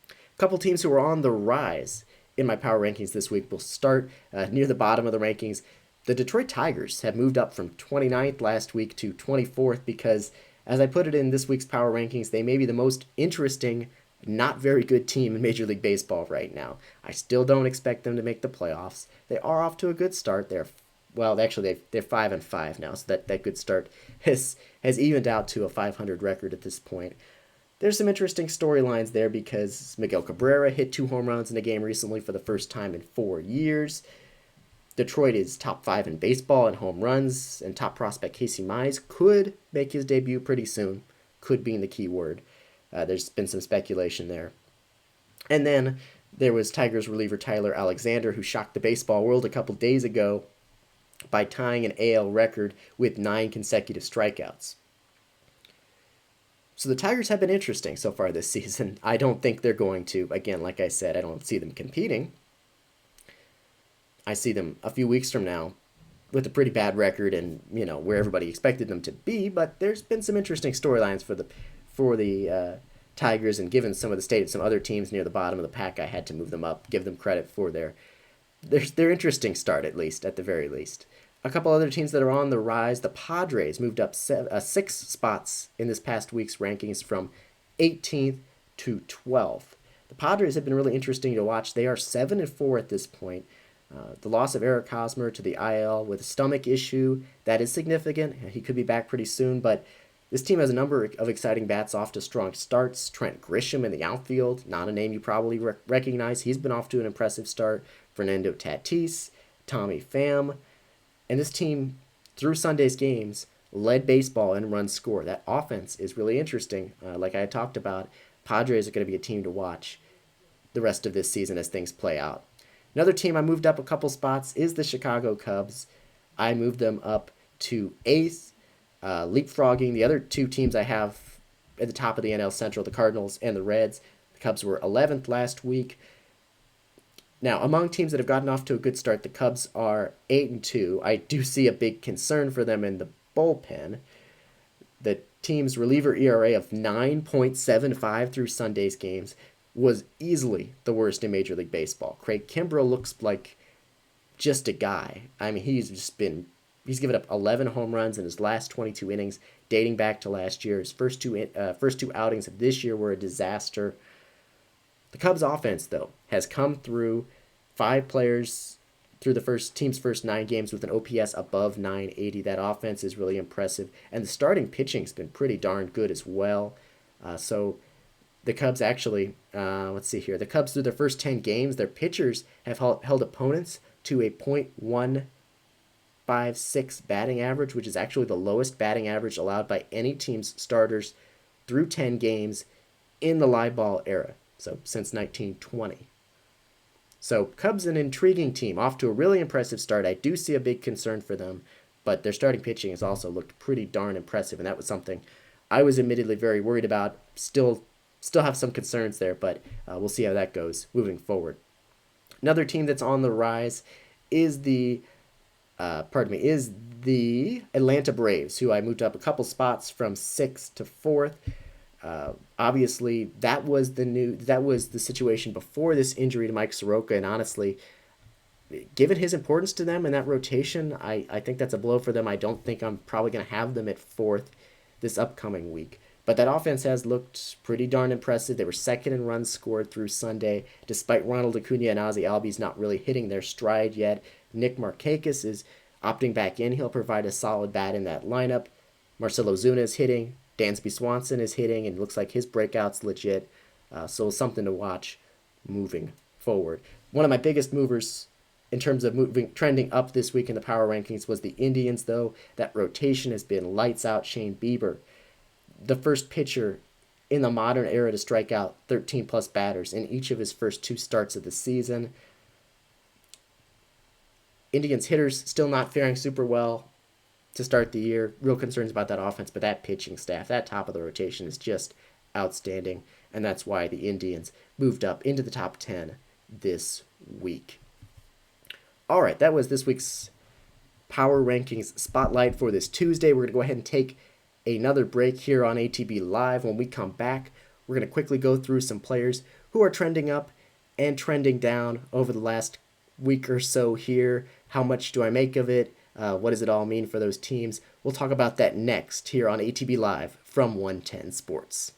A couple teams who are on the rise in my power rankings this week will start near the bottom of the rankings. The Detroit Tigers have moved up from 29th last week to 24th because, as I put it in this week's power rankings, they may be the most interesting, not very good team in Major League Baseball right now. I still don't expect them to make the playoffs. They are off to a good start. They're 5-5 now, so that good start has evened out to a 500 record at this point. There's some interesting storylines there because Miguel Cabrera hit 2 home runs in a game recently for the first time in 4 years. Detroit is top 5 in baseball in home runs, and top prospect Casey Mize could make his debut pretty soon. Could being the key word. There's been some speculation there. And then there was Tigers reliever Tyler Alexander, who shocked the baseball world a couple days ago by tying an AL record with 9 consecutive strikeouts. So the Tigers have been interesting so far this season. I don't think they're going to, again, like I said, I don't see them competing. I see them a few weeks from now with a pretty bad record and, where everybody expected them to be, but there's been some interesting storylines for the Tigers, and given some of the state of some other teams near the bottom of the pack, I had to move them up, give them credit for their interesting start, at least, at the very least. A couple other teams that are on the rise. The Padres moved up 6 spots in this past week's rankings from 18th to 12th. The Padres have been really interesting to watch. They are 7-4 at this point. The loss of Eric Hosmer to the IL with a stomach issue, that is significant. He could be back pretty soon, but this team has a number of exciting bats off to strong starts. Trent Grisham in the outfield, not a name you probably recognize. He's been off to an impressive start. Fernando Tatis, Tommy Pham. And this team, through Sunday's games, led baseball in runs scored. That offense is really interesting. Like I had talked about, Padres are going to be a team to watch the rest of this season as things play out. Another team I moved up a couple spots is the Chicago Cubs. I moved them up to 8th, leapfrogging the other two teams I have at the top of the NL Central, the Cardinals and the Reds. The Cubs were 11th last week. Now, among teams that have gotten off to a good start, the Cubs are 8-2. I do see a big concern for them in the bullpen. The team's reliever ERA of 9.75 through Sunday's games was easily the worst in Major League Baseball. Craig Kimbrell looks like just a guy. I mean, he's given up 11 home runs in his last 22 innings, dating back to last year. His first two outings of this year were a disaster. The Cubs offense, though, has come through 5 players through the team's first 9 games with an OPS above 980. That offense is really impressive, and the starting pitching's been pretty darn good as well. So the Cubs actually, let's see here. The Cubs, through their first 10 games, their pitchers have held opponents to a .156 batting average, which is actually the lowest batting average allowed by any team's starters through 10 games in the live ball era. So since 1920. So Cubs, an intriguing team, off to a really impressive start. I do see a big concern for them, but their starting pitching has also looked pretty darn impressive, and that was something I was admittedly very worried about. Still have some concerns there, but we'll see how that goes moving forward. Another team that's on the rise is the Atlanta Braves, who I moved up a couple spots from 6th to 4th. Obviously, that was the situation before this injury to Mike Soroka, and honestly, given his importance to them in that rotation, I think that's a blow for them. I don't think I'm probably going to have them at 4th this upcoming week. But that offense has looked pretty darn impressive. They were second in runs scored through Sunday, despite Ronald Acuna and Ozzie Albies not really hitting their stride yet. Nick Markakis is opting back in. He'll provide a solid bat in that lineup. Marcelo Zuna is hitting. Dansby Swanson is hitting, and it looks like his breakout's legit. So something to watch moving forward. One of my biggest movers in terms of trending up this week in the power rankings was the Indians, though. That rotation has been lights out. Shane Bieber, the first pitcher in the modern era to strike out 13-plus batters in each of his first 2 starts of the season. Indians hitters still not faring super well to start the year. Real concerns about that offense, but that pitching staff, that top of the rotation is just outstanding, and that's why the Indians moved up into the top 10 this week. All right, that was this week's Power Rankings Spotlight for this Tuesday. We're going to go ahead and take another break here on ATB Live. When we come back, we're going to quickly go through some players who are trending up and trending down over the last week or so here. How much do I make of it? What does it all mean for those teams? We'll talk about that next here on ATB Live from 110 Sports.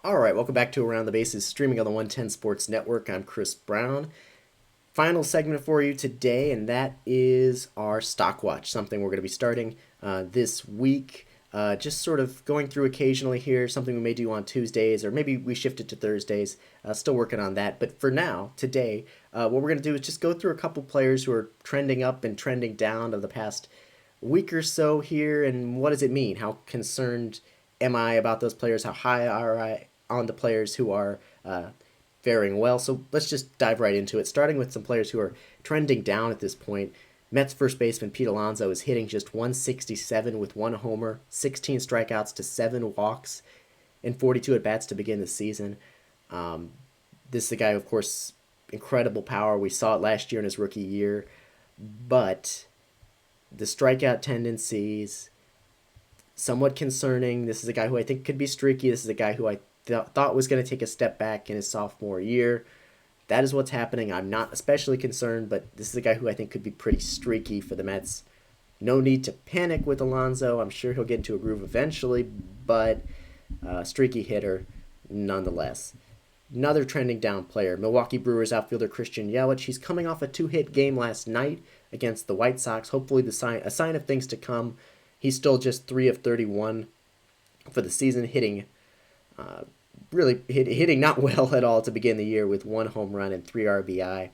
All right, welcome back to Around the Bases, streaming on the 110 Sports Network. I'm Chris Brown. Final segment for you today, and that is our stock watch, something we're going to be starting this week. Just sort of going through occasionally here, something we may do on Tuesdays, or maybe we shift it to Thursdays. Still working on that. But for now, today, what we're going to do is just go through a couple players who are trending up and trending down of the past week or so here, and what does it mean? How concerned am I about those players? How high are I on the players who are faring well? So let's just dive right into it, starting with some players who are trending down at this point. Mets first baseman Pete Alonso is hitting just 167 with 1 homer, 16 strikeouts to 7 walks, and 42 at-bats to begin the season. This is a guy, of course, incredible power. We saw it last year in his rookie year, but the strikeout tendencies, somewhat concerning. This is a guy who I think could be streaky. This is a guy who I thought was going to take a step back in his sophomore year. That is what's happening. I'm not especially concerned, but this is a guy who I think could be pretty streaky for the Mets. No need to panic with Alonso. I'm sure he'll get into a groove eventually, but streaky hitter nonetheless. Another trending down player, Milwaukee Brewers outfielder Christian Yelich. He's coming off a 2-hit game last night against the White Sox. Hopefully a sign of things to come. He's still just 3 of 31 for the season, hitting hitting not well at all to begin the year with 1 home run and 3 RBI.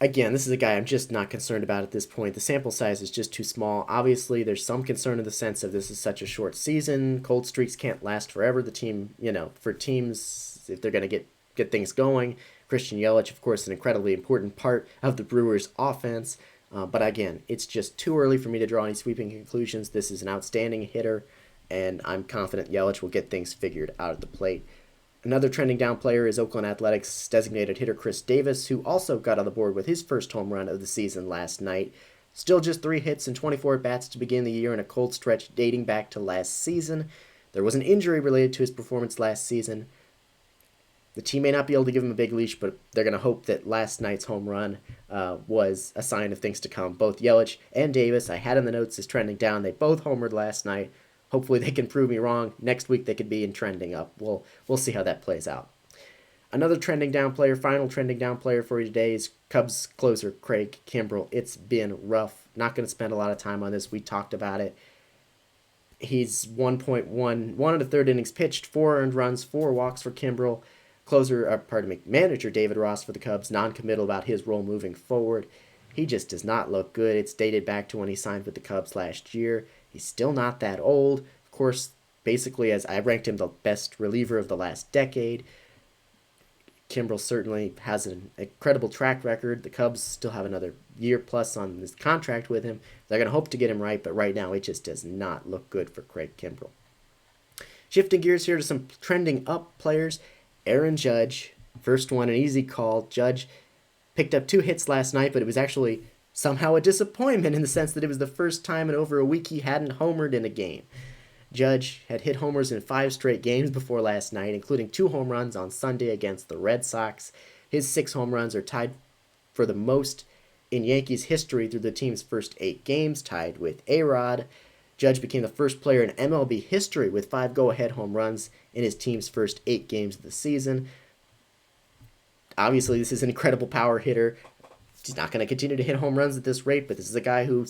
Again, this is a guy I'm just not concerned about at this point. The sample size is just too small. Obviously, there's some concern in the sense of this is such a short season. Cold streaks can't last forever. The team, for teams, if they're going to get things going, Christian Yelich, of course, an incredibly important part of the Brewers' offense. But again, it's just too early for me to draw any sweeping conclusions. This is an outstanding hitter, and I'm confident Yelich will get things figured out at the plate. Another trending down player is Oakland Athletics designated hitter Chris Davis, who also got on the board with his first home run of the season last night. Still just 3 hits and 24 at-bats to begin the year in a cold stretch dating back to last season. There was an injury related to his performance last season. The team may not be able to give him a big leash, but they're going to hope that last night's home run was a sign of things to come. Both Yelich and Davis, I had in the notes as trending down. They both homered last night. Hopefully they can prove me wrong. Next week they could be in trending up. We'll see how that plays out. Another trending down player, final trending down player for you today is Cubs closer Craig Kimbrell. It's been rough. Not going to spend a lot of time on this. We talked about it. He's 1.1, 1 1/3 innings pitched, 4 earned runs, 4 walks for Kimbrell. Manager David Ross for the Cubs, non-committal about his role moving forward. He just does not look good. It's dated back to when he signed with the Cubs last year. He's still not that old. Of course, basically, as I ranked him the best reliever of the last decade. Kimbrell certainly has an incredible track record. The Cubs still have another year plus on this contract with him. They're going to hope to get him right, but right now it just does not look good for Craig Kimbrell. Shifting gears here to some trending up players. Aaron Judge, first one, an easy call. Judge picked up 2 hits last night, but it was actually somehow a disappointment in the sense that it was the first time in over a week he hadn't homered in a game. Judge had hit homers in 5 straight games before last night, including 2 home runs on Sunday against the Red Sox. His 6 home runs are tied for the most in Yankees history through the team's first 8 games, tied with A-Rod. Judge became the first player in MLB history with 5 go-ahead home runs in his team's first 8 games of the season. Obviously, this is an incredible power hitter. He's not going to continue to hit home runs at this rate, but this is a guy who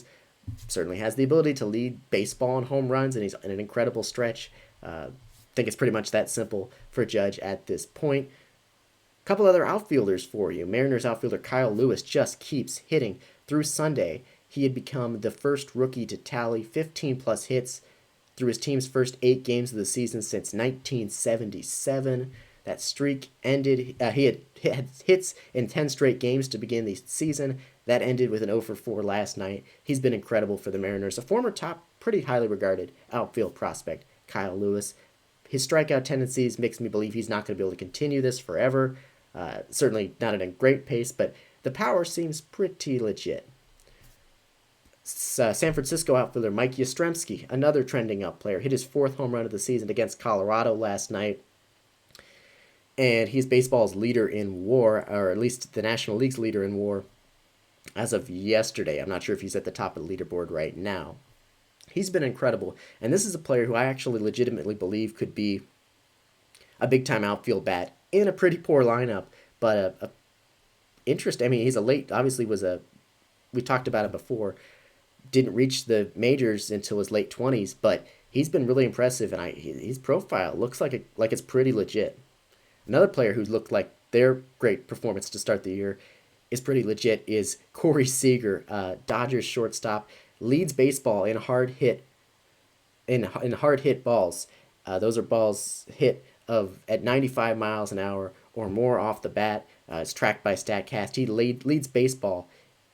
certainly has the ability to lead baseball in home runs, and he's in an incredible stretch. I think it's pretty much that simple for Judge at this point. A couple other outfielders for you. Mariners outfielder Kyle Lewis just keeps hitting. Through Sunday, he had become the first rookie to tally 15-plus hits through his team's first 8 games of the season since 1977. That streak ended, he had hits in 10 straight games to begin the season. That ended with an 0-for-4 last night. He's been incredible for the Mariners. A former top, pretty highly regarded outfield prospect, Kyle Lewis. His strikeout tendencies makes me believe he's not going to be able to continue this forever. Certainly not at a great pace, but the power seems pretty legit. San Francisco outfielder Mike Yastrzemski, another trending up player, hit his 4th home run of the season against Colorado last night. And he's baseball's leader in WAR, or at least the National League's leader in WAR, as of yesterday. I'm not sure if he's at the top of the leaderboard right now. He's been incredible, and this is a player who I actually legitimately believe could be a big time outfield bat in a pretty poor lineup, but a interest. I mean, he's a late. Obviously, we talked about it before. Didn't reach the majors until his late 20s, but he's been really impressive, and his profile looks like it's pretty legit. Another player who's looked like their great performance to start the year is pretty legit is Corey Seager, Dodgers shortstop, leads baseball in hard hit balls. Those are balls hit of at 95 miles an hour or more off the bat. It's tracked by Statcast. He leads baseball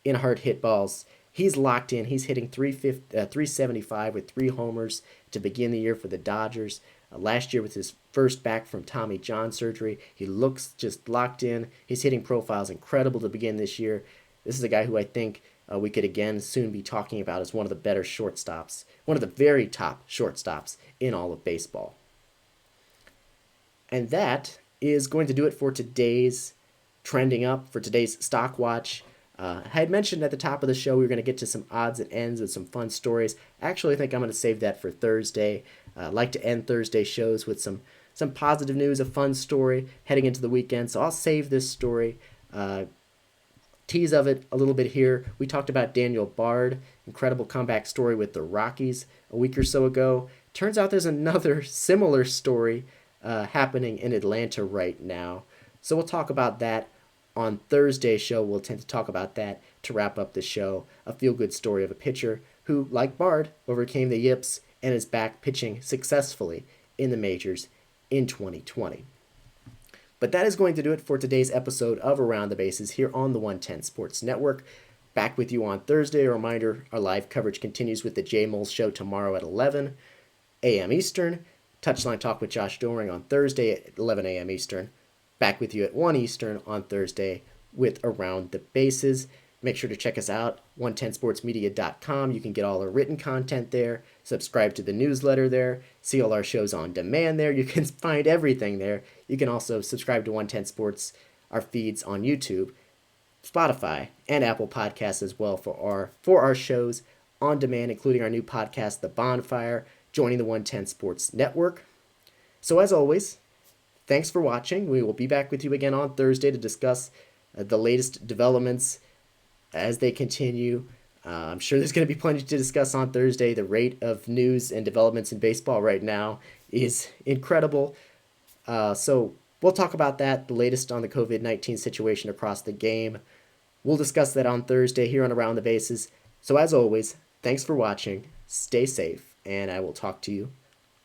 in hard hit balls. He's locked in. He's hitting 375 with 3 homers to begin the year for the Dodgers. Last year with his first back from Tommy John surgery, he looks just locked in. His hitting profile is incredible to begin this year. This is a guy who I think we could again soon be talking about as one of the better shortstops, one of the very top shortstops in all of baseball. And that is going to do it for today's Trending Up, for today's Stock Watch. I had mentioned at the top of the show we were going to get to some odds and ends and some fun stories. Actually, I think I'm going to save that for Thursday. I like to end Thursday shows with some positive news, a fun story heading into the weekend. So I'll save this story, tease of it a little bit here. We talked about Daniel Bard, incredible comeback story with the Rockies a week or so ago. Turns out there's another similar story happening in Atlanta right now. So we'll talk about that on Thursday's show. We'll tend to talk about that to wrap up the show. A feel-good story of a pitcher who, like Bard, overcame the yips and is back pitching successfully in the majors in 2020. But that is going to do it for today's episode of Around the Bases here on the 110 Sports Network. Back with you on Thursday. A reminder, our live coverage continues with the J Moles Show tomorrow at 11 a.m. Eastern. Touchline Talk with Josh Doring on Thursday at 11 a.m. Eastern. Back with you at 1 Eastern on Thursday with Around the Bases. Make sure to check us out, 110sportsmedia.com. You can get all our written content there, subscribe to the newsletter there, see all our shows on demand there. You can find everything there. You can also subscribe to 110 Sports, our feeds on YouTube, Spotify, and Apple Podcasts as well for our shows on demand, including our new podcast, The Bonfire, joining the 110 Sports Network. So as always, thanks for watching. We will be back with you again on Thursday to discuss the latest developments as they continue. I'm sure there's going to be plenty to discuss on Thursday. The rate of news and developments in baseball right now is incredible. So we'll talk about that, the latest on the COVID-19 situation across the game. We'll discuss that on Thursday here on Around the Bases. So as always, thanks for watching, stay safe, and I will talk to you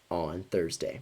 on Thursday.